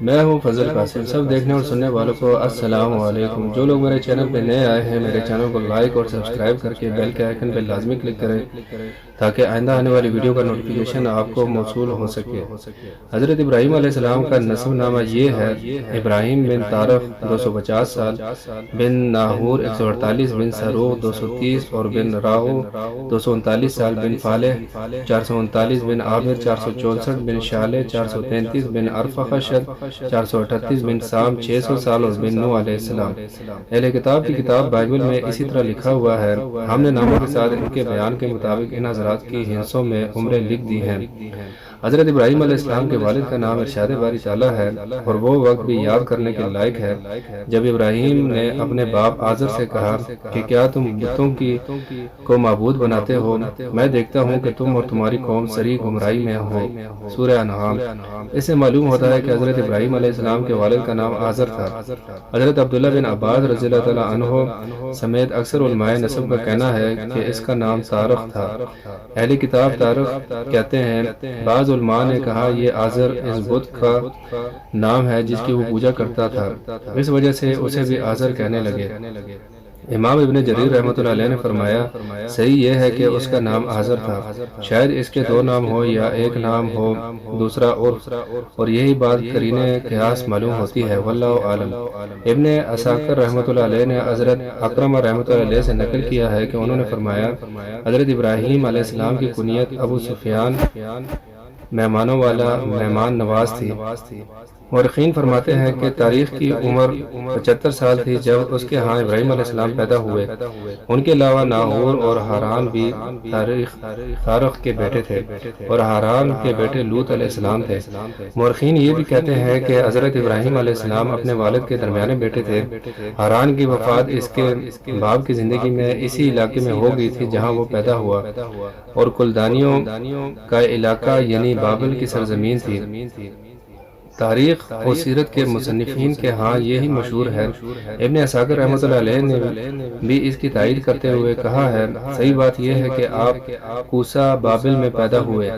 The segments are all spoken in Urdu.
میں ہوں فضل قاسم۔ سب دیکھنے اور سننے والوں کو السلام علیکم۔ جو لوگ میرے چینل پہ نئے آئے ہیں میرے چینل کو لائک اور سبسکرائب کر کے بیل کے آئیکن پہ لازمی کلک کریں تاکہ آئندہ آنے والی ویڈیو کا نوٹیفیکیشن آپ کو موصول ہو سکے۔ حضرت ابراہیم علیہ السلام کا نسب نامہ یہ ہے: ابراہیم بن طارق 250 سال، بن ناہور 148، بن سروغ 230 اور بن راہو 239 سال، بن فالح 439، بن عامر 464، بن شالح 433، بن ارفخشد 438، بن سام 600 سال اور بن نوح علیہ السلام۔ اہل کتاب کی کتاب بائبل میں اسی طرح لکھا ہوا ہے۔ ہم نے ناموں کے ساتھ ان کے بیان کے مطابق ان حضرات کی ہندسوں میں عمریں لکھ دی ہیں۔ حضرت ابراہیم علیہ السلام کے والد کا نام ارشاد باری تعالیٰ ہے، اور وہ وقت بھی یاد کرنے کے لائق ہے جب ابراہیم نے اپنے باپ آزر سے کہا کہ کیا تم بتوں کو معبود بناتے ہو؟ میں دیکھتا ہوں کہ تم اور تمہاری قوم سری گمراہی میں ہو۔ سورہ انعام۔ اس سے معلوم ہوتا ہے کہ حضرت ابراہیم علیہ السلام کے والد کا نام آزر تھا۔ حضرت عبداللہ بن عباس رضی اللہ تعالیٰ عنہ سمیت اکثر علماء نسب کا کہنا ہے کہ اس کا نام طارق تھا۔ اہل کتاب طارق کہتے ہیں۔ بعض علماء نے کہا یہ آزر اس بت کا نام ہے جس کی وہ پوجا کرتا تھا، اس وجہ سے اسے بھی آزر کہنے لگے۔ امام ابن جریر رحمۃ اللہ علیہ نے فرمایا صحیح یہ ہے کہ اس کا نام آزر تھا، شاید اس کے دو نام ہو یا ایک نام ہو دوسرا اور یہی بات قرینہ قیاس معلوم ہوتی ہے، واللہ عالم۔ ابن عساکر رحمۃ اللہ علیہ نے حضرت اکرمہ رحمۃ اللہ علیہ سے نقل کیا ہے کہ انہوں نے فرمایا حضرت ابراہیم علیہ السلام کی کنیت ابو سفیان مہمانوں والا مہمان نواز تھی۔ مورخین فرماتے ہیں کہ تاریخ کی عمر 75 سال تھی جب اس کے ہاں ابراہیم علیہ السلام پیدا ہوئے۔ ان کے علاوہ ناہور اور ہاران بھی طارق کے بیٹے تھے، اور ہاران کے بیٹے لوط علیہ السلام تھے۔ مورخین یہ بھی کہتے ہیں کہ حضرت ابراہیم علیہ السلام اپنے والد کے درمیانے بیٹے تھے۔ ہاران کی وفات اس کے باپ کی زندگی میں اسی علاقے میں ہو گئی تھی جہاں وہ پیدا ہوا، اور کلدانیوں کا علاقہ یعنی بابل کی سرزمین تھی۔ تاریخ و سیرت کے مصنفین کے ہاں یہی مشہور ہے۔ ابن عساکر رحمۃ اللہ علیہ نے بھی اس کی تائید کرتے ہوئے کہا ہے صحیح بات یہ ہے کہ آپ کوسا بابل میں پیدا ہوئے۔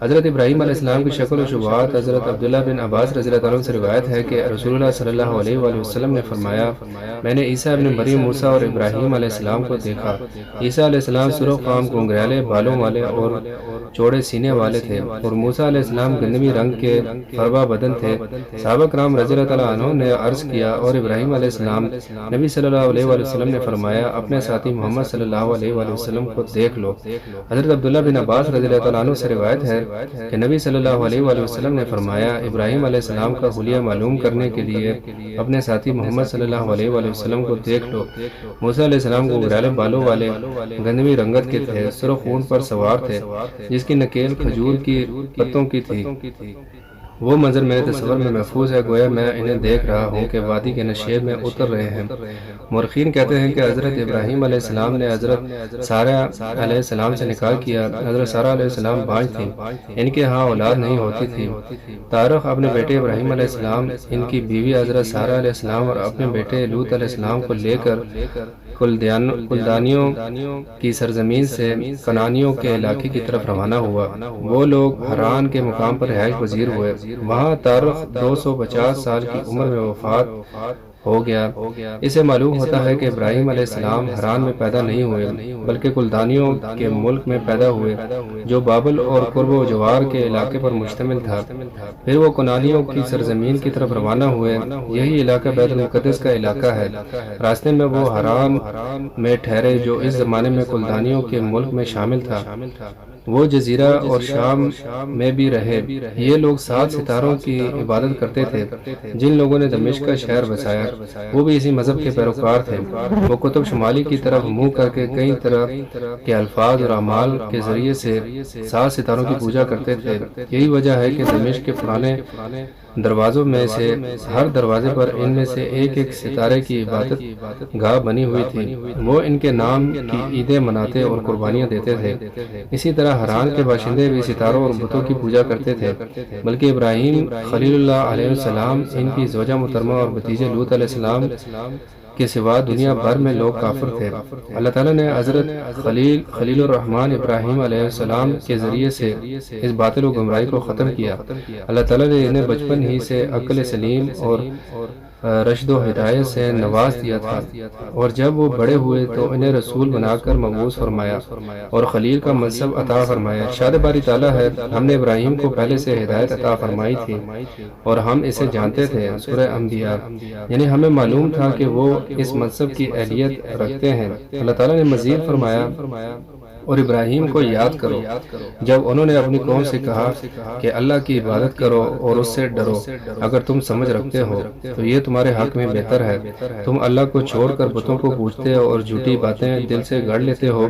حضرت ابراہیم علیہ السلام کی شکل و شبہات۔ حضرت عبداللہ بن عباس رضی اللہ عنہ سے روایت ہے کہ رسول اللہ صلی اللہ علیہ وآلہ وسلم نے فرمایا میں نے عیسیٰ ابن مریم، موسیٰ اور ابراہیم علیہ السلام کو دیکھا۔ عیسیٰ علیہ السلام سرخ فام گھنگریلے بالوں والے اور چوڑے سینے والے تھے، اور موسیٰ علیہ السلام گندمی رنگ کے فربا بدن تھے۔ صحابہ کرام رضی اللہ تعالیٰ عنہ نے عرض کیا اور ابراہیم علیہ السلام نبی صلی اللہ علیہ وآلہ وسلم نے فرمایا اپنے ساتھی محمد صلی اللہ علیہ وآلہ وسلم کو دیکھ لو۔ حضرت عبداللہ بن عباس رضی اللہ تعالیٰ عنہ سے روایت ہے کہ نبی صلی اللہ علیہ وآلہ وسلم نے فرمایا ابراہیم علیہ السلام کا حلیہ معلوم کرنے کے لیے اپنے ساتھی محمد صلی اللہ علیہ وآلہ وسلم کو دیکھ لو۔ موسیٰ علیہ السلام کو گھریلے بالوں والے، گندمی رنگت کے تھے، سرخ اونٹ پر سوار تھے جس کی نکیل کھجور کی پتوں کی تھی۔ وہ منظر میرے تصور میں محفوظ ہے، گویا میں انہیں دیکھ رہا ہوں کہ وادی کے نشیب میں اتر رہے ہیں۔ مورخین کہتے ہیں کہ حضرت ابراہیم علیہ السلام نے حضرت سارہ علیہ السلام سے نکاح کیا۔ حضرت سارہ علیہ السلام بانجھ تھیں، ان کے ہاں اولاد نہیں ہوتی تھی۔ طارق اپنے بیٹے ابراہیم علیہ السلام، ان کی بیوی حضرت سارہ علیہ السلام اور اپنے بیٹے لوط علیہ السلام کو لے کر کلدانیوں کی سرزمین سے کنانیوں کے علاقے کی طرف روانہ ہوا۔ وہ لوگ حران کے مقام پر رہائش پذیر ہوئے۔ وہاں طارق 250 سال کی عمر میں وفات ہو گیا۔ اسے معلوم ہوتا ہے کہ ابراہیم علیہ السلام حران میں پیدا نہیں ہوئے بلکہ کلدانیوں کے ملک میں پیدا ہوئے جو بابل اور قرب و جوار کے علاقے پر مشتمل تھا۔ پھر وہ کنانیوں کی سرزمین کی طرف روانہ ہوئے۔ یہی علاقہ بیت المقدس کا علاقہ ہے۔ راستے میں وہ حران میں ٹھہرے جو اس زمانے میں کلدانیوں کے ملک میں شامل تھا۔ وہ جزیرہ اور شام میں بھی رہے۔ یہ لوگ 7 ستاروں کی عبادت کرتے تھے۔ جن لوگوں نے دمشق کا شہر بسایا وہ بھی اسی مذہب کے پیروکار تھے۔ وہ قطب شمالی کی طرف منہ کر کے کئی طرح کے الفاظ اور اعمال کے ذریعے سے 7 ستاروں کی پوجا کرتے تھے۔ یہی وجہ ہے کہ دمشق کے پرانے دروازوں میں سے ہر دروازے پر ان میں سے ایک ایک ستارے کی عبادت گاہ بنی ہوئی تھی۔ وہ ان کے نام کی عیدیں مناتے اور قربانیاں دیتے تھے۔ اسی طرح حران کے باشندے بھی ستاروں اور بتوں کی پوجا کرتے تھے، بلکہ ابراہیم خلیل اللہ علیہ السلام، ان کی زوجہ محترمہ اور بھتیجے لوط علیہ السلام کے سوا دنیا بھر میں لوگ کافر تھے۔ اللہ تعالیٰ نے حضرت خلیل الرحمن ابراہیم علیہ السلام کے ذریعے سے اس باطل و گمراہی کو ختم کیا۔ اللہ تعالیٰ نے انہیں بچپن ہی سے عقل سلیم اور رشد و ہدایت سے نواز دیا تھا، اور جب وہ بڑے ہوئے تو انہیں رسول بنا کر مبعوث فرمایا اور خلیل کا منصب عطا فرمایا۔ ارشاد باری تعالیٰ ہے، ہم نے ابراہیم کو پہلے سے ہدایت عطا فرمائی تھی اور ہم اسے جانتے تھے۔ سورہ انبیاء۔ یعنی ہمیں معلوم تھا کہ وہ اس منصب کی اہلیت رکھتے ہیں۔ اللہ تعالیٰ نے مزید فرمایا، اور ابراہیم کو یاد کرو جب انہوں نے اپنی قوم سے کہا کہ اللہ کی عبادت کرو اور اس سے ڈرو، اگر تم سمجھ رکھتے ہو تو یہ تمہارے حق میں بہتر ہے۔ تم اللہ کو چھوڑ کر بتوں کو پوجتے ہو اور جھوٹی باتیں دل سے گڑھ لیتے ہو۔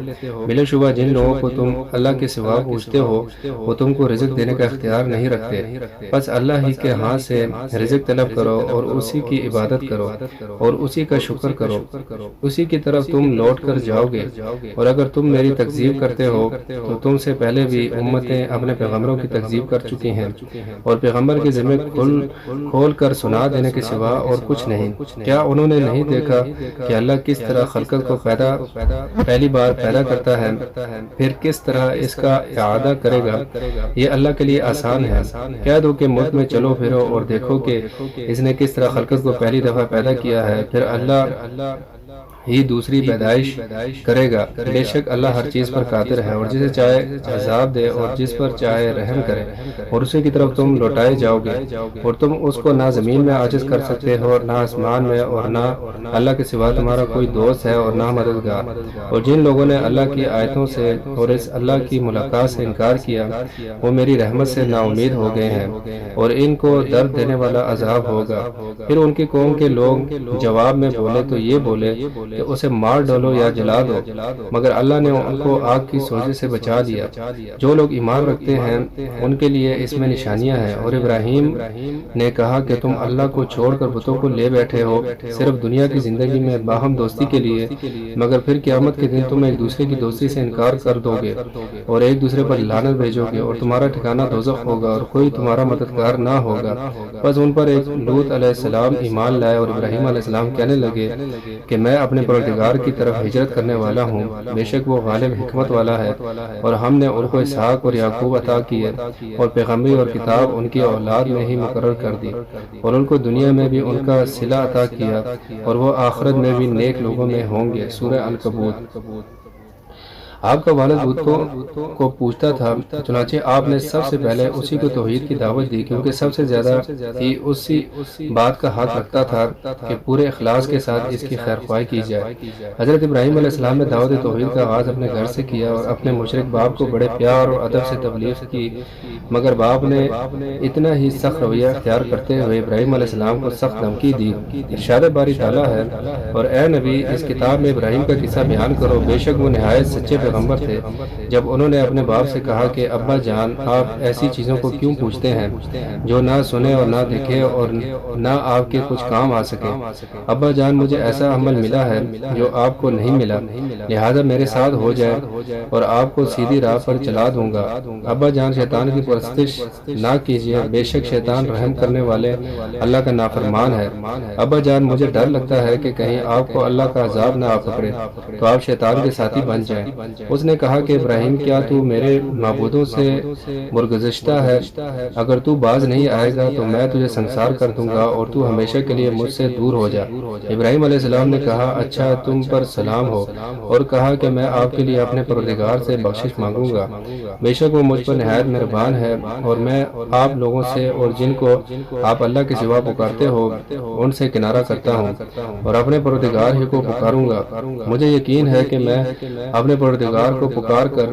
بلا شبہ جن لوگوں کو تم اللہ کے سوا پوجتے ہو وہ تم کو رزق دینے کا اختیار نہیں رکھتے، بس اللہ ہی کے ہاں سے رزق طلب کرو اور اسی کی عبادت کرو اور اسی کا شکر کرو، اسی کی طرف تم لوٹ کر جاؤ گے۔ اور اگر تم میری تکذیب کرتے ہو تو تم سے پہلے بھی امتیں اپنے پیغمبروں کی تکذیب کر چکی ہیں، اور پیغمبر کے ذمہ کھول کر سنا دینے کے سوا اور کچھ نہیں۔ کیا انہوں نے نہیں دیکھا کہ اللہ کس طرح خلقت کو پہلی بار پیدا کرتا ہے، پھر کس طرح اس کا اعادہ کرے گا؟ یہ اللہ کے لیے آسان ہے۔ کہہ دو کہ ملک میں چلو پھرو اور دیکھو کہ اس نے کس طرح خلقت کو پہلی دفعہ پیدا کیا ہے، پھر اللہ ہی دوسری پیدائش کرے گا۔ بے شک اللہ ہر چیز پر قادر ہے، اور جسے چاہے عذاب دے اور جس پر چاہے رحم کرے، اور اسی کی طرف تم لوٹائے جاؤ گے۔ اور تم اس کو نہ زمین میں عاجز کر سکتے ہو اور نہ آسمان میں، اور نہ اللہ کے سوا تمہارا کوئی دوست ہے اور نہ مددگار۔ اور جن لوگوں نے اللہ کی آیتوں سے اور اس اللہ کی ملاقات سے انکار کیا وہ میری رحمت سے نا امید ہو گئے ہیں، اور ان کو درد دینے والا عذاب ہوگا۔ پھر ان کی قوم کے لوگ جواب میں بولے تو یہ بولے کہ اسے مار ڈالو یا جلا دو، مگر اللہ نے ان کو آگ کی سوزی سے بچا دیا۔ جو لوگ ایمان رکھتے ہیں ان کے لیے اس میں نشانیاں ہیں۔ اور ابراہیم نے کہا کہ تم اللہ کو چھوڑ کر بتوں کو لے بیٹھے ہو صرف دنیا کی زندگی میں باہم دوستی کے لیے، مگر پھر قیامت کے دن تم ایک دوسرے کی دوستی سے انکار کر دو گے اور ایک دوسرے پر لعنت بھیجو گے، اور تمہارا ٹھکانہ دوزخ ہوگا اور کوئی تمہارا مددگار نہ ہوگا۔ بس ان پر ایک لوط علیہ السلام ایمان لائے، اور ابراہیم علیہ السلام کہنے لگے کہ میں اپنے پروردگار کی طرف ہجرت کرنے والا ہوں، بے شک وہ غالب حکمت والا ہے۔ اور ہم نے ان کو اسحاق اور یعقوب عطا کیے، اور پیغمبری اور کتاب ان کی اولاد میں ہی مقرر کر دی، اور ان کو دنیا میں بھی ان کا صلہ عطا کیا، اور وہ آخرت میں بھی نیک لوگوں میں ہوں گے۔ سورہ العنکبوت۔ آپ کا والد بتوں کو پوچھتا تھا، چنانچہ آپ نے سب سے پہلے اسی کو توحید کی دعوت دی، کیونکہ سب سے زیادہ ہی اسی بات کا حق رکھتا تھا کہ پورے اخلاص کے ساتھ اس کی خیر خواہی کی جائے۔ حضرت ابراہیم علیہ السلام نے دعوت توحید کا آغاز اپنے گھر سے کیا اور اپنے مشرک باپ کو بڑے پیار اور ادب سے تبلیغ کی، مگر باپ نے اتنا ہی سخت رویہ اختیار کرتے ہوئے ابراہیم علیہ السلام کو سخت دھمکی دی۔ ارشاد باری تعالیٰ ہے، اور اے نبی اس کتاب میں ابراہیم کا قصہ بیان کرو، بے شک وہ نہایت سچے پیغمبر تھے۔ جب انہوں نے اپنے باپ سے کہا کہ ابا جان آپ ایسی چیزوں کو کیوں پوچھتے ہیں جو نہ سنے اور نہ دیکھے اور نہ آپ کے کچھ کام آ سکے؟ ابا جان مجھے ایسا عمل ملا ہے جو آپ کو نہیں ملا، لہذا میرے ساتھ ہو جائے اور آپ کو سیدھی راہ پر چلا دوں گا۔ ابا جان شیطان کی پرستش نہ کیجیے، بے شک شیطان رحم کرنے والے اللہ کا نافرمان ہے۔ ابا جان مجھے ڈر لگتا ہے کہ کہیں آپ کو اللہ کا عذاب نہ آ پکڑے تو آپ شیطان کے ساتھی بن جائیں۔ اس نے کہا کہ ابراہیم کیا تو میرے معبودوں سے مرگزشتہ ہے؟ اگر تو باز نہیں آئے گا تو میں تجھے سنسار کر دوں گا اور تو ہمیشہ کے لیے مجھ سے دور ہو جا۔ ابراہیم علیہ السلام نے کہا اچھا تم پر سلام ہو، اور کہا کہ میں آپ کے لیے اپنے پروردگار سے بخشش مانگوں گا، بے شک وہ مجھ پر نہایت مہربان ہے، اور میں آپ لوگوں سے اور جن کو آپ اللہ کے سوا پکارتے ہو ان سے کنارہ کرتا ہوں اور اپنے پروردگار ہی کو پکاروں گا۔ مجھے یقین ہے کہ میں اپنے پروردگار کو پکار کر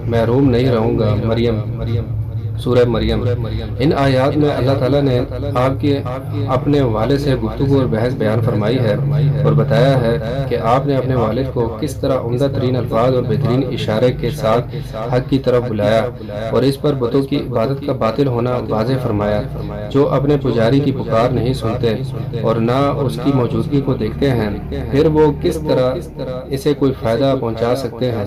محروم نہیں رہوں گا۔ مریم، سورہ مریم۔ ان آیات میں اللہ تعالیٰ نے آپ کے اپنے والد سے گفتگو اور بحث بیان فرمائی ہے اور بتایا ہے کہ آپ نے اپنے والد کو کس طرح عمدہ ترین الفاظ اور بہترین اشارے کے ساتھ حق کی طرف بلایا اور اس پر بتوں کی عبادت کا باطل ہونا واضح فرمایا۔ جو اپنے پجاری کی پکار نہیں سنتے اور نہ اس کی موجودگی کو دیکھتے ہیں، پھر وہ کس طرح اسے کوئی فائدہ پہنچا سکتے ہیں،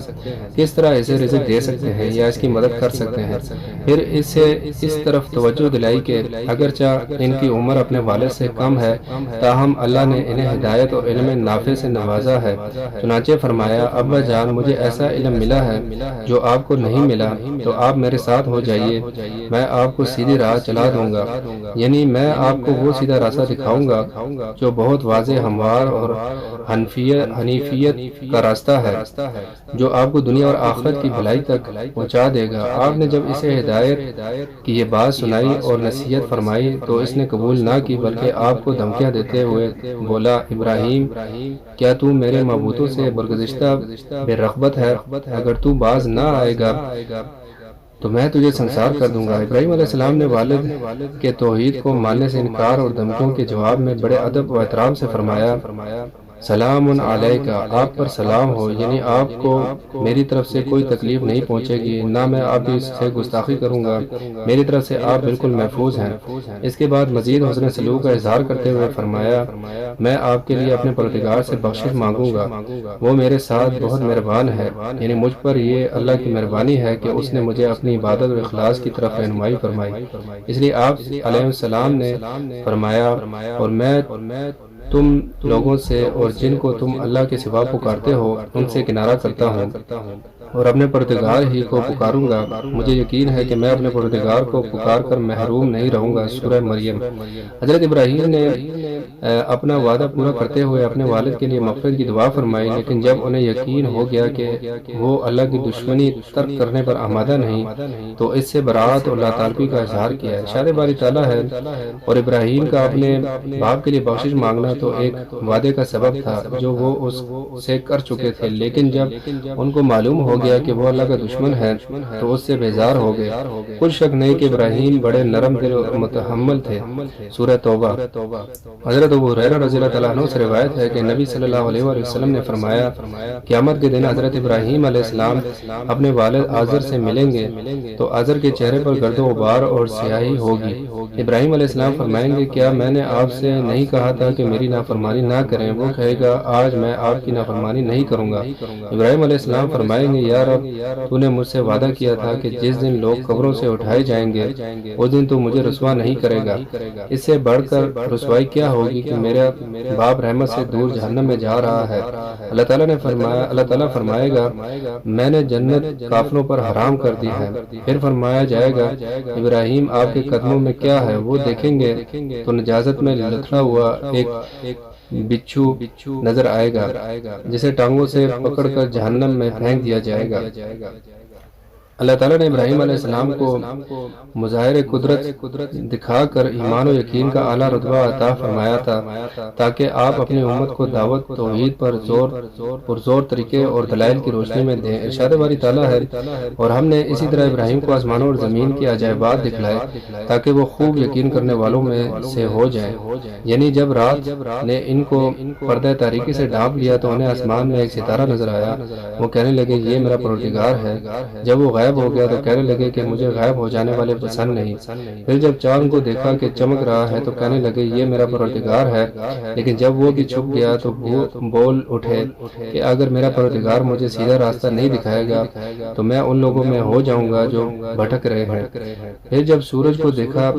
کس طرح اسے رزق دے سکتے ہیں یا اس کی مدد کر سکتے ہیں، پھر اس اسے اس طرف توجہ دلائی کہ اگرچہ ان کی عمر اپنے والد سے کم ہے تاہم اللہ نے انہیں ہدایت اور علم نافع سے نوازا ہے۔ چنانچہ فرمایا ابا جان مجھے ایسا علم ملا ہے جو آپ کو نہیں ملا، تو آپ میرے ساتھ ہو جائیے، میں آپ کو سیدھی راہ چلا دوں گا، یعنی میں آپ کو وہ سیدھا راستہ دکھاؤں گا جو بہت واضح ہموار اور حنیفیت کا راستہ ہے، جو آپ کو دنیا اور آخرت کی بھلائی تک پہنچا دے گا۔ آپ نے جب اسے ہدایت کی یہ بات سنائی اور نصیحت فرمائی تو اس نے قبول نہ کی بلکہ آپ کو دھمکیاں دیتے ہوئے بولا ابراہیم کیا تو میرے معبودوں سے برگزشتہ بے رغبت ہے؟ اگر تو باز نہ آئے گا تو میں تجھے سنسار کر دوں گا۔ ابراہیم علیہ السلام نے والد کے توحید کو ماننے سے انکار اور دھمکیوں کے جواب میں بڑے ادب و احترام سے فرمایا سلام علیکہ، آپ پر سلام ہو، یعنی آپ کو میری طرف سے کوئی تکلیف نہیں پہنچے گی، نہ میں آپ سے گستاخی کروں گا، میری طرف سے آپ بالکل محفوظ ہیں۔ اس کے بعد مزید حسن سلوک کا اظہار کرتے ہوئے فرمایا میں آپ کے لیے اپنے پروردگار سے بخشش مانگوں گا، وہ میرے ساتھ بہت مہربان ہے، یعنی مجھ پر یہ اللہ کی مہربانی ہے کہ اس نے مجھے اپنی عبادت و اخلاص کی طرف رہنمائی فرمائی۔ اس لیے آپ علیہ السلام نے فرمایا اور میں تم لوگوں سے اور جن کو تم اللہ کے سوا پکارتے ہو ان سے کنارہ کرتا ہوں اور اپنے پروردگار ہی کو پکاروں گا، مجھے یقین ہے کہ میں اپنے پروردگار کو پکار کر محروم نہیں رہوں گا۔ سورہ مریم۔ حضرت ابراہیم نے اپنا وعدہ پورا کرتے ہوئے اپنے والد کے لیے مغفرت کی دعا فرمائی، لیکن جب انہیں یقین ہو گیا کہ وہ اللہ کی دشمنی ترک کرنے پر آمادہ نہیں تو اس سے برات اور لاطالبی کا اظہار کیا۔ ارشاد باری تعالیٰ ہے اور ابراہیم کا اپنے باپ کے لیے بخشش مانگنا تو ایک وعدے کا سبب تھا جو وہ اس سے کر چکے تھے، لیکن جب ان کو معلوم ہو گیا کہ وہ اللہ کا دشمن ہے تو اس سے بیزار ہو گئے۔ کچھ شک نہیں کہ ابراہیم بڑے نرم دل اور متحمل تھے۔ سورہ توبہ۔ حضرت ابو ہریرہ رضی اللہ تعالیٰ عنہ سے روایت ہے کہ نبی صلی اللہ علیہ وسلم نے فرمایا قیامت کے دن حضرت ابراہیم علیہ السلام اپنے والد آزر سے ملیں گے تو آزر کے چہرے پر گرد و غبار اور سیاہی ہوگی۔ ابراہیم علیہ السلام فرمائیں گے کیا میں نے آپ سے نہیں کہا تھا کہ میری نافرمانی نہ کریں؟ وہ کہے گا آج میں آپ کی نافرمانی نہیں کروں گا۔ ابراہیم علیہ السلام فرمائیں گے یا رب تو نے مجھ سے وعدہ کیا تھا کہ جس دن لوگ قبروں سے اٹھائے جائیں گے اس دن تو مجھے رسوا نہیں کرے گا، اس سے بڑھ کر رسوائی کیا ہوگی کہ میرا باپ رحمت سے دور جہنم میں جا رہا ہے۔ اللہ تعالیٰ فرمائے گا میں نے جنت کافروں پر حرام کر دی ہے۔ پھر فرمایا جائے گا ابراہیم آپ کے قدموں میں کیا ہے؟ وہ دیکھیں گے تو نجازت میں لتھڑا ہوا ایک بچھو نظر آئے گا جسے ٹانگوں سے پکڑ کر جہنم میں پھینک دیا جائے گا۔ اللہ تعالیٰ نے ابراہیم علیہ السلام کو مظاہر قدرت دکھا کر ایمان و یقین کا اعلیٰ رتبہ عطا فرمایا تھا تاکہ آپ اپنی امت کو دعوت توحید پر زور طریقے اور دلائل کی روشنی میں دیں۔ ارشاد باری تعالیٰ ہے اور ہم نے اسی طرح ابراہیم کو آسمانوں اور زمین کی عجائبات دکھلائے تاکہ وہ خوب یقین کرنے والوں میں سے ہو جائیں، یعنی جب رات نے ان کو پردہ تاریکی سے ڈھانپ لیا تو انہیں آسمان میں ایک ستارہ نظر آیا، وہ کہنے لگے یہ میرا پروردگار ہے۔ جب وہ غائب ہو گیا تو کہنے لگے کہ مجھے غائب ہو جانے والے پسند نہیں۔ پھر جب چاند کو دیکھا کہ چمک رہا ہے تو کہنے لگے یہ میرا پروردگار ہے، لیکن جب وہ بھی چھپ گیا تو بول اٹھے کہ اگر میرا پروردگار مجھے سیدھا راستہ نہیں دکھائے گا تو میں ان لوگوں میں ہو جاؤں گا جو بھٹک رہے ہیں۔ پھر جب سورج کو دیکھا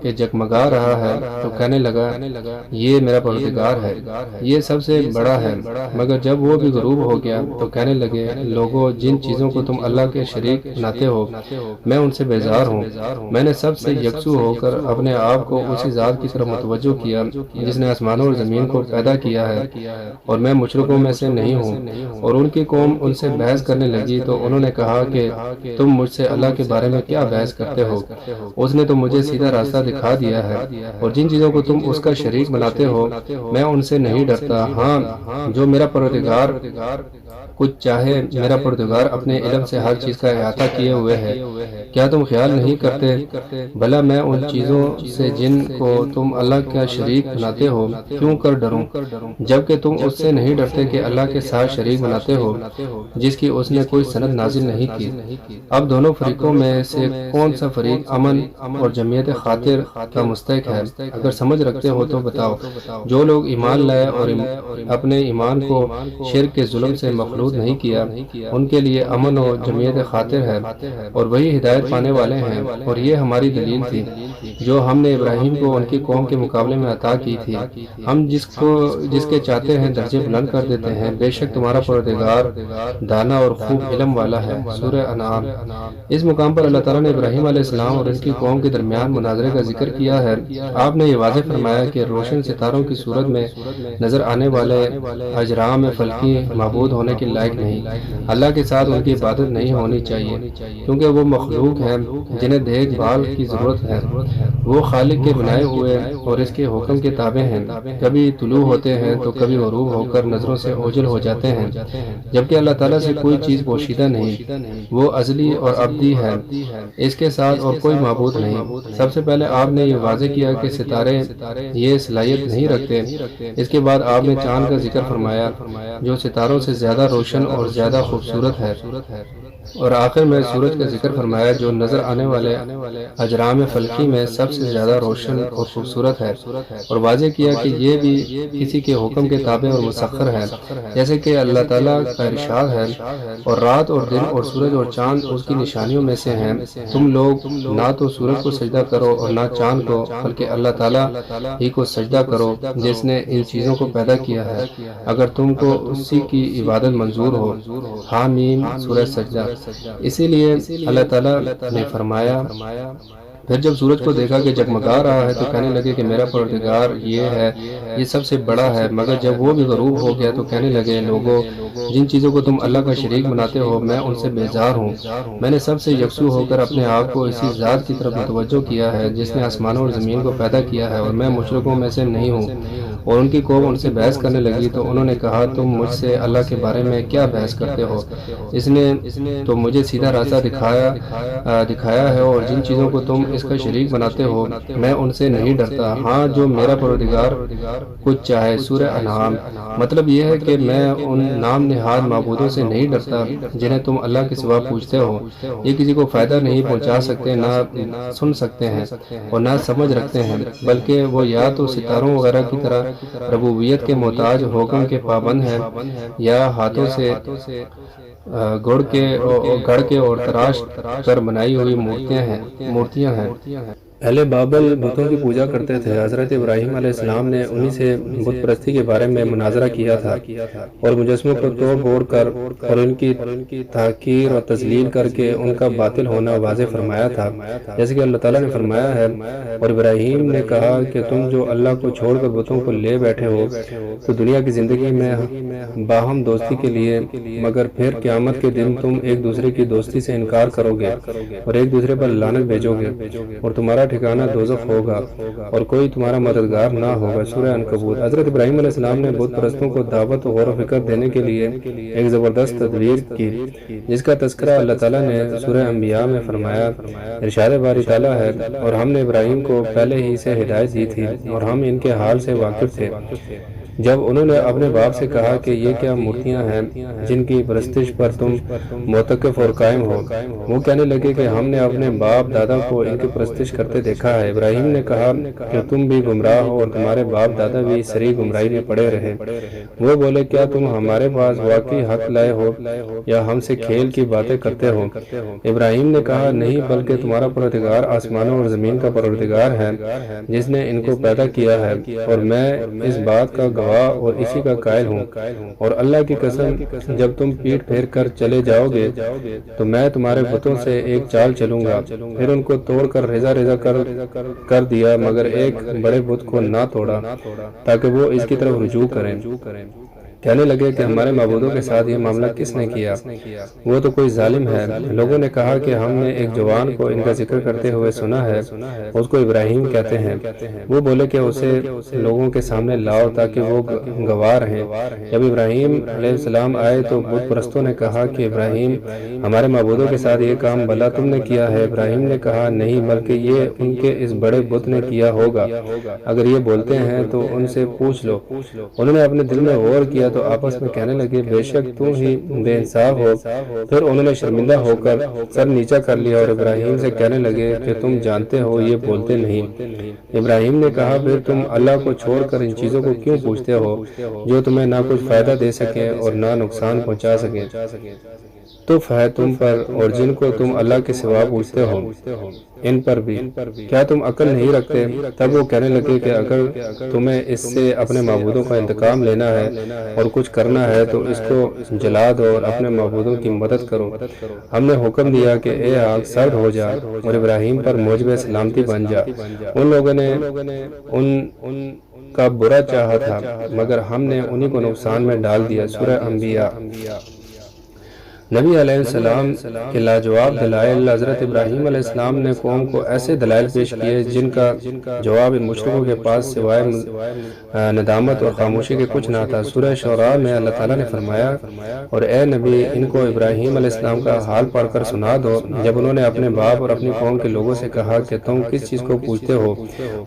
کہ جگمگا رہا ہے تو کہنے لگا یہ میرا پروردگار ہے، یہ سب سے بڑا ہے، مگر جب وہ بھی غروب ہو گیا تو کہنے لگے لوگوں جن چیزوں کو تم اللہ کے شریک بناتے ہو میں ان سے بیزار ہوں۔ میں نے سب سے یکسو ہو کر اپنے آپ کو اسی ذات کی طرف متوجہ کیا جس نے آسمانوں اور زمین کو پیدا کیا ہے، اور میں مشرکوں میں سے نہیں ہوں۔ اور ان کی قوم ان سے بحث کرنے لگی تو انہوں نے کہا کہ تم مجھ سے اللہ کے بارے میں کیا بحث کرتے ہو؟ اس نے تو مجھے سیدھا راستہ دکھا دیا ہے، اور جن چیزوں کو تم اس کا شریک بناتے ہو میں ان سے نہیں ڈرتا۔ ہاں جو میرا پروردگار کچھ چاہے، میرا پروردگار اپنے علم سے ہر چیز کا احاطہ کیے ہوئے ہے، کیا تم خیال نہیں کرتے؟ بھلا میں ان چیزوں سے جن کو تم اللہ کا شریک بناتے ہو کیوں کر ڈروں، جبکہ تم اس سے نہیں ڈرتے کہ اللہ کے ساتھ شریک بناتے ہو جس کی اس نے کوئی سند نازل نہیں کی۔ اب دونوں فریقوں میں سے کون سا فریق امن اور جمعیت خاطر کا مستحق ہے؟ اگر سمجھ رکھتے ہو تو بتاؤ۔ جو لوگ ایمان لائے اور اپنے ایمان کو شرک کے ظلم سے مخلوط مفروض نہیں کیا ان کے لیے امن و جمعیت خاطر ہے، اور وہی ہدایت پانے والے ہیں، اور یہ ہماری دلیل تھی جو ہم نے ابراہیم کو ان کی قوم کے مقابلے میں عطا کی تھی۔ ہم جس کے چاہتے ہیں درجے بلند کر دیتے ہیں، بے شک تمہارا پروردگار دانا اور خوب علم والا ہے۔ سورہ انعام۔ اس مقام پر اللہ تعالیٰ نے ابراہیم علیہ السلام اور ان کی قوم کے درمیان مناظرے کا ذکر کیا ہے۔ آپ نے یہ واضح فرمایا کہ روشن ستاروں کی صورت میں نظر آنے والے اجرام فلکی معبود ہونے کے لائق نہیں، اللہ کے ساتھ ان کی عبادت نہیں ہونی چاہیے، کیونکہ وہ مخلوق ہیں جنہیں دیکھ بھال کی ضرورت ہے۔ وہ خالق کے بنائے ہوئے اور اس کے حکم کے تابع ہیں، کبھی طلوع ہوتے ہیں تو کبھی غروب ہو کر نظروں سے اوجھل ہو جاتے ہیں، جبکہ اللہ تعالیٰ سے کوئی چیز پوشیدہ نہیں، وہ ازلی اور ابدی ہے، اس کے ساتھ اور کوئی معبود نہیں۔ سب سے پہلے آپ نے یہ واضح کیا کہ ستارے یہ صلاحیت نہیں رکھتے۔ اس کے بعد آپ نے چاند کا ذکر فرمایا جو ستاروں سے زیادہ روشن اور زیادہ خوبصورت ہے، اور آخر میں سورج کا ذکر فرمایا جو نظر آنے والے اجرام فلکی میں سب سے زیادہ روشن اور خوبصورت ہے، اور واضح کیا کہ یہ بھی کسی کے حکم کے تابع اور مسخر ہے، جیسے کہ اللہ تعالیٰ کا ارشاد ہے، اور رات اور دن اور سورج اور چاند اس کی نشانیوں میں سے ہیں، تم لوگ نہ تو سورج کو سجدہ کرو اور نہ چاند کو، بلکہ اللہ تعالیٰ ہی کو سجدہ کرو جس نے ان چیزوں کو پیدا کیا ہے، اگر تم کو اسی کی عبادت منظور ہو۔ حامیم سورہ سجدہ۔ اسی لیے اللہ تعالیٰ نے فرمایا، پھر جب سورج کو دیکھا کہ جگمگا رہا ہے تو کہنے لگے کہ میرا پروردگار یہ ہے، یہ سب سے بڑا ہے، مگر جب وہ بھی غروب ہو گیا تو کہنے لگے، لوگوں جن چیزوں کو تم اللہ کا شریک بناتے ہو میں ان سے بیزار ہوں۔ میں نے سب سے یکسو ہو کر اپنے آپ کو اسی ذات کی طرف متوجہ کیا ہے جس نے آسمانوں اور زمین کو پیدا کیا ہے، اور میں مشرکوں میں سے نہیں ہوں۔ اور ان کی قوم ان سے بحث کرنے لگی تو انہوں نے کہا، تم مجھ سے اللہ کے بارے میں کیا بحث کرتے ہو؟ اس نے تو مجھے سیدھا راستہ دکھایا ہے، اور جن چیزوں کو تم اس کا شریک بناتے ہو میں ان سے نہیں ڈرتا، ہاں جو میرا پروردگار کچھ چاہے۔ سورہ انعام۔ مطلب یہ ہے کہ میں ان نام نہاد معبودوں سے نہیں ڈرتا جنہیں تم اللہ کے سوا پوجتے ہو، یہ کسی کو فائدہ نہیں پہنچا سکتے، نہ سن سکتے ہیں اور نہ سمجھ رکھتے ہیں، بلکہ وہ یا تو ستاروں وغیرہ کی طرح ربوبیت کے محتاج، حکم کے پابند ہیں، یا ہاتھوں سے گڑھ کے اور تراش کر بنائی ہوئی مورتیاں ہیں۔ اہل بابل بتوں کی پوجا کرتے تھے۔ حضرت ابراہیم علیہ السلام نے انہی سے بت پرستی کے بارے میں مناظرہ کیا تھا، اور مجسموں کو توڑ پھوڑ کر اور ان کی تحقیر اور تذلیل کر کے ان کا باطل ہونا واضح فرمایا تھا، جیسے کہ اللہ تعالیٰ نے فرمایا ہے، اور ابراہیم نے کہا کہ تم جو اللہ کو چھوڑ کر بتوں کو لے بیٹھے ہو تو دنیا کی زندگی میں باہم دوستی کے لیے، مگر پھر قیامت کے دن تم ایک دوسرے کی دوستی سے انکار کرو گے اور ایک دوسرے پر لعنت بھیجو گے، اور تمہارا ٹھکانہ دوزخ ہوگا اور کوئی تمہارا مددگار نہ ہوگا۔ سورہ عنکبوت۔ حضرت ابراہیم علیہ السلام نے بت پرستوں کو دعوت و غور و فکر دینے کے لیے ایک زبردست تدبیر کی، جس کا تذکرہ اللہ تعالیٰ نے سورہ انبیاء میں فرمایا۔ ارشاد باری تعالیٰ ہے، اور ہم نے ابراہیم کو پہلے ہی سے ہدایت دی تھی اور ہم ان کے حال سے واقف تھے۔ جب انہوں نے اپنے باپ سے کہا کہ یہ کیا مورتیاں ہیں جن کی پرستش پر تم معتکف اور قائم ہو، وہ کہنے لگے کہ ہم نے اپنے باپ دادا کو ان کی پرستش کرتے دیکھا ہے۔ ابراہیم نے کہا کہ تم بھی گمراہ ہو اور تمہارے باپ دادا بھی سری گمراہی میں پڑے رہے۔ وہ بولے، کیا تم ہمارے پاس واقعی حق لائے ہو یا ہم سے کھیل کی باتیں کرتے ہو؟ ابراہیم نے کہا، نہیں، بلکہ تمہارا پروردگار آسمانوں اور زمین کا پروردگار ہے جس نے ان کو پیدا کیا ہے، اور میں اس بات کا گواہ اور اسی کا قائل ہوں، اور اللہ کی قسم جب تم پیٹھ پھیر کر چلے جاؤ گے تو میں تمہارے بتوں سے ایک چال چلوں گا۔ پھر ان کو توڑ کر ریزہ ریزہ کر دیا، مگر ایک بڑے بت کو نہ توڑا تاکہ وہ اس کی طرف رجوع کریں۔ کہنے لگے کہ ہمارے معبودوں کے ساتھ یہ معاملہ کس نے کیا؟ وہ تو کوئی ظالم ہے۔ لوگوں نے کہا کہ ہم نے ایک جوان کو ان کا ذکر کرتے ہوئے سنا ہے، اس کو ابراہیم کہتے ہیں۔ وہ بولے کہ اسے لوگوں کے سامنے لاؤ تاکہ وہ گواہ رہیں۔ جب ابراہیم علیہ السلام آئے تو بت پرستوں نے کہا کہ ابراہیم، ہمارے معبودوں کے ساتھ یہ کام بھلا تم نے کیا ہے؟ ابراہیم نے کہا، نہیں، بلکہ یہ ان کے اس بڑے بت نے کیا ہوگا، اگر یہ بولتے ہیں تو ان سے پوچھ لو۔ انہوں نے اپنے دل میں غور کیا تو آپس میں کہنے لگے بے شک تم ہی بے انصاف ہو۔ پھر انہوں نے شرمندہ ہو کر سر نیچا کر لیا اور ابراہیم سے کہنے لگے کہ تم جانتے ہو یہ بولتے نہیں۔ ابراہیم نے کہا پھر تم اللہ کو چھوڑ کر ان چیزوں کو کیوں پوچھتے ہو جو تمہیں نہ کچھ فائدہ دے سکیں اور نہ نقصان پہنچا سکیں؟ تف ہے تم پر اور جن کو تم اللہ کے سوا پوچھتے ہو ان پر بھی، کیا تم عقل نہیں رکھتے؟ تب وہ کہنے لگے کہ اگر تمہیں اس سے اپنے معبودوں کا انتقام لینا ہے اور کچھ کرنا ہے تو اس کو جلا دو اور اپنے معبودوں کی مدد کرو۔ ہم نے حکم دیا کہ اے آگ سرد ہو جا اور ابراہیم پر موجب سلامتی بن جا۔ ان لوگوں نے ان کا برا چاہا تھا مگر ہم نے انہی کو نقصان میں ڈال دیا۔ سورہ انبیاء۔ نبی علیہ السلام کے لاجواب دلائل۔ حضرت ابراہیم علیہ السلام نے قوم کو ایسے دلائل پیش کیے جن کا جواب ان مشرکوں کے پاس سوائے ندامت اور خاموشی کے کچھ نہ تھا۔ سورہ شعراء میں اللہ تعالیٰ نے فرمایا اور اے نبی ان کو ابراہیم علیہ السلام کا حال پڑھ کر سنا دو جب انہوں نے اپنے باپ اور اپنی قوم کے لوگوں سے کہا کہ تم کس چیز کو پوجتے ہو؟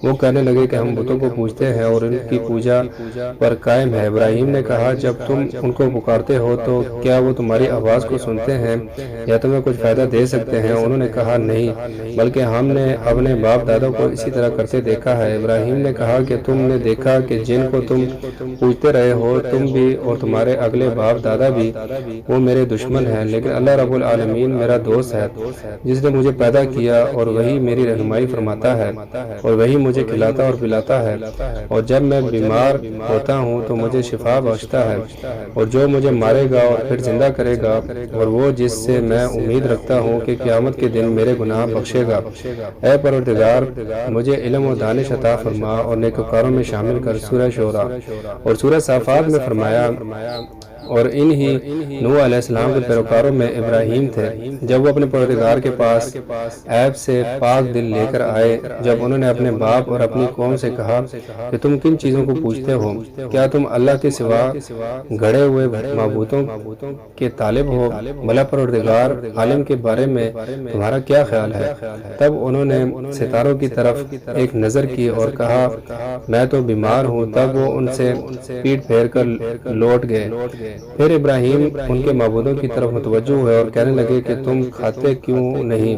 وہ کہنے لگے کہ ہم بتوں کو پوجتے ہیں اور ان کی پوجا پر قائم ہے۔ ابراہیم نے کہا جب تم ان کو پکارتے ہو تو کیا وہ تمہاری آواز کو سنتے ہیں یا تمہیں کچھ فائدہ دے سکتے ہیں؟ انہوں نے کہا نہیں، بلکہ ہم نے اپنے باپ دادا کو اسی طرح کرتے دیکھا ہے۔ ابراہیم نے کہا کہ تم نے دیکھا کہ جن کو تم پوجتے رہے ہو تم بھی اور تمہارے اگلے باپ دادا بھی وہ میرے دشمن ہیں، لیکن اللہ رب العالمین میرا دوست ہے جس نے مجھے پیدا کیا اور وہی میری رہنمائی فرماتا ہے اور وہی مجھے کھلاتا اور پلاتا ہے اور جب میں بیمار ہوتا ہوں تو مجھے شفا بخشتا ہے اور جو مجھے مارے گا اور پھر زندہ کرے گا اور وہ جس سے میں امید رکھتا ہوں کہ قیامت کے دن میرے گناہ بخشے گا۔ اے پروردگار مجھے علم و دانش عطا فرما اور نیکوکاروں میں شامل کر۔ سورہ شعراء۔ اور سورہ صافات میں فرمایا اور انہی نوح علیہ السلام کے پیروکاروں میں ابراہیم تھے جب وہ اپنے پروردگار کے پاس عیب سے پاک دل لے کر آئے، جب انہوں نے اپنے باپ اور اپنی قوم سے کہا کہ تم کن چیزوں کو پوجتے ہو؟ کیا تم اللہ کے سوا گڑے ہوئے معبودوں کے طالب ہو؟ بھلا پروردگار عالم کے بارے میں تمہارا کیا خیال ہے؟ تب انہوں نے ستاروں کی طرف ایک نظر کی اور کہا میں تو بیمار ہوں۔ تب وہ ان سے پیٹ پھیر کر لوٹ گئے۔ پھر ابراہیم ان کے معبودوں کی طرف متوجہ ہوئے اور کہنے لگے کہ تم کھاتے کیوں نہیں؟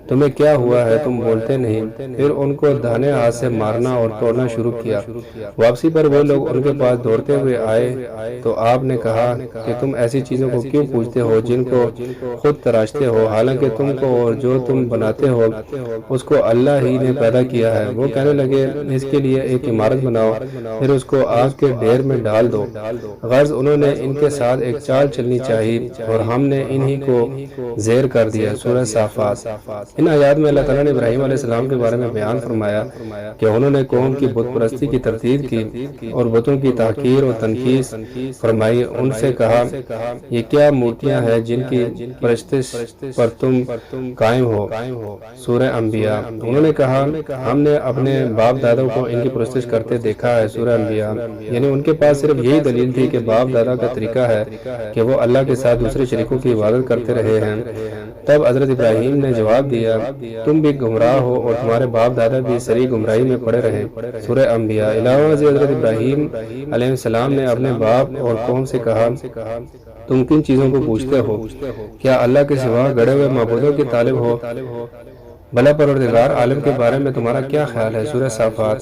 تمہیں کیا ہوا ہے؟ تم بولتے نہیں۔ پھر ان کو داہنے ہاتھ سے مارنا اور توڑنا شروع کیا۔ واپسی پر وہ لوگ ان کے پاس دوڑتے ہوئے آئے تو آپ نے کہا کہ تم ایسی چیزوں کو کیوں پوجتے ہو جن کو خود تراشتے ہو، حالانکہ تم کو اور جو تم بناتے ہو اس کو اللہ ہی نے پیدا کیا ہے۔ وہ کہنے لگے اس کے لیے ایک عمارت بناؤ پھر اس کو آگ کے ڈھیر میں ڈال دو۔ غرض انہوں نے ان کے ساتھ ایک چال چلنی چاہیے اور ہم نے انہی کو زیر کر دیا۔ سورہ صافات۔ ان آیات میں اللہ تعالیٰ نے ابراہیم علیہ السلام کے بارے میں بیان فرمایا کہ انہوں نے قوم کی بت پرستی کی تردید کی اور بتوں کی تحقیر اور تنقیص فرمائی۔ ان سے کہا یہ کیا مورتیاں ہیں جن کی پرستش پر تم قائم ہو؟ سورہ انبیاء۔ انہوں نے کہا ہم نے اپنے باپ دادا کو ان کی پرستش کرتے دیکھا ہے۔ سورہ انبیاء۔ یعنی ان کے پاس صرف یہی دلیل تھی کہ باپ دادا کا طریقہ ہے کہ وہ اللہ کے ساتھ دوسرے شریکوں کی عبادت کرتے رہے ہیں۔ تب حضرت ابراہیم نے جواب دیا تم بھی گمراہ ہو اور تمہارے باپ دادا بھی سری گمراہی میں پڑے رہے۔ سورہ انبیاء۔ علاوہ ازیں حضرت ابراہیم علیہ السلام نے اپنے باپ اور قوم سے کہا تم کن چیزوں کو پوجتے ہو؟ کیا اللہ کے سوا گڑے ہوئے معبودوں کے طالب ہو؟ بھلا پروردگار عالم کے بارے میں تمہارا کیا خیال ہے؟ سورہ صافات۔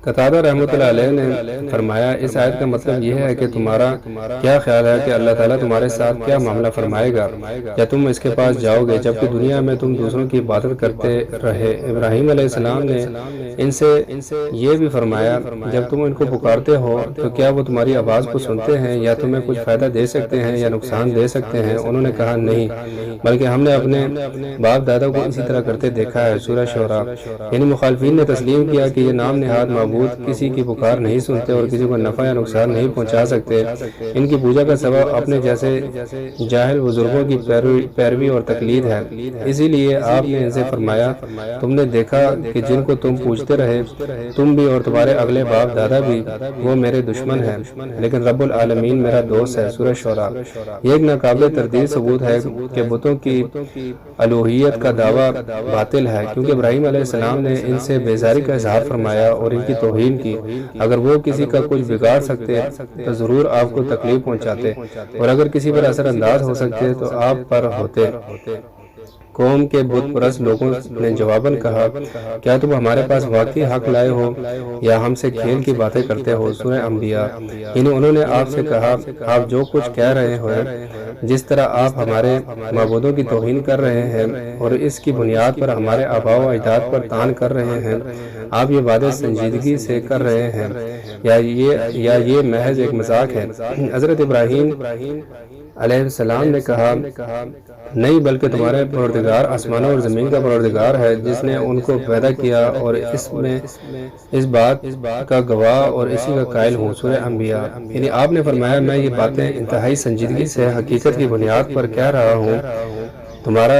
قتادہ رحمۃ اللہ علیہ نے فرمایا اس آیت کا مطلب یہ ہے کہ تمہارا کیا خیال ہے کہ اللہ تعالیٰ تمہارے ساتھ کیا معاملہ فرمائے گا یا تم اس کے پاس جاؤ گے جبکہ دنیا میں تم دوسروں کی عبادت کرتے رہے؟ ابراہیم علیہ السلام نے ان سے یہ بھی فرمایا جب تم ان کو پکارتے ہو تو کیا وہ تمہاری آواز کو سنتے ہیں یا تمہیں کچھ فائدہ دے سکتے ہیں یا نقصان دے سکتے ہیں؟ انہوں نے کہا نہیں، بلکہ ہم نے اپنے باپ دادا کو اسی طرح کرتے دیکھا ہے۔ سورہ شعراء۔ یعنی مخالفین نے تسلیم کیا کہ یہ نام نہاد معبود کسی کی پکار نہیں سنتے اور کسی کو نفع یا نقصان نہیں پہنچا سکتے۔ ان کی پوجا کا سبب اپنے جیسے جاہل بزرگوں کی پیروی اور تقلید ہے۔ اسی لیے آپ نے ان سے فرمایا تم نے دیکھا کہ جن کو تم پوجتے رہے تم بھی اور تمہارے اگلے باپ دادا بھی وہ میرے دشمن ہیں، لیکن رب العالمین میرا دوست ہے۔ سورہ شعراء۔ یہ ایک ناقابل تردید ثبوت ہے کہ بتوں کی الوہیت کا دعویٰ باطل ہے، کیونکہ ابراہیم علیہ السلام نے ان سے بیزاری کا اظہار فرمایا اور ان کی توہین کی۔ اگر وہ کسی کا کچھ بگاڑ سکتے تو ضرور آپ کو تکلیف پہنچاتے، اور اگر کسی پر اثر انداز ہو سکتے تو آپ پر ہوتے۔ قوم کے بت پرست لوگوں نے جواباً کہا، کیا تم ہمارے پاس واقعی حق لائے ہو یا ہم سے کھیل کی باتیں کرتے ہو؟ سورہ انبیاء۔ یعنی انہوں نے آپ سے کہا، آپ جو کچھ کہہ رہے ہو، جس طرح آپ ہمارے معبودوں کی توہین کر رہے ہیں اور اس کی بنیاد پر ہمارے آباء و اجداد پر طعن کر رہے ہیں، آپ یہ وعدے سنجیدگی سے کر رہے ہیں یا یہ محض ایک مذاق ہے؟ حضرت ابراہیم علیہ السلام نے کہا، نہیں، بلکہ تمہارے پروردگار آسمانوں اور زمین کا پروردگار ہے، جس نے ان کو پیدا کیا اور اس بات کا گواہ اور اسی کا قائل ہوں۔ سورہ انبیاء۔ یعنی آپ نے فرمایا، میں یہ باتیں انتہائی سنجیدگی سے حقیقت کی بنیاد پر کہہ رہا ہوں۔ تمہارا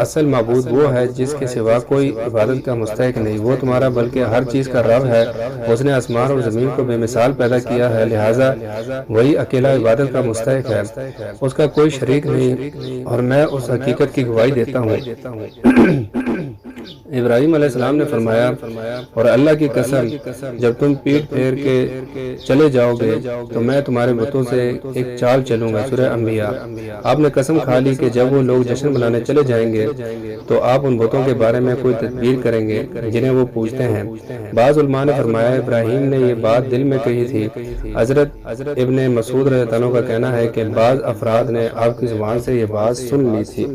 اصل معبود وہ ہے جس کے سوا کوئی عبادت کا مستحق نہیں، وہ تمہارا بلکہ ہر چیز کا رب ہے۔ اس نے آسمان اور زمین کو بے مثال پیدا کیا ہے، لہٰذا وہی اکیلا عبادت کا مستحق ہے، اس کا کوئی شریک نہیں، اور میں اس حقیقت کی گواہی دیتا ہوں۔ ابراہیم علیہ السلام نے فرمایا، اور اللہ کی قسم، جب تم پیٹھ پھیر کے چلے جاؤ گے تو میں تمہارے بتوں سے ایک چال چلوں گا۔ سورہ انبیاء۔ آپ نے قسم کھا لی کہ جب وہ لوگ جشن منانے چلے جائیں گے تو آپ ان بتوں کے بارے میں کوئی تدبیر کریں گے جنہیں وہ پوجتے ہیں۔ بعض علماء نے فرمایا، ابراہیم نے یہ بات دل میں کہی تھی۔ حضرت ابن مسعود رضی اللہ عنہ کا کہنا ہے کہ بعض افراد نے آپ کی زبان سے یہ بات سن لی تھی۔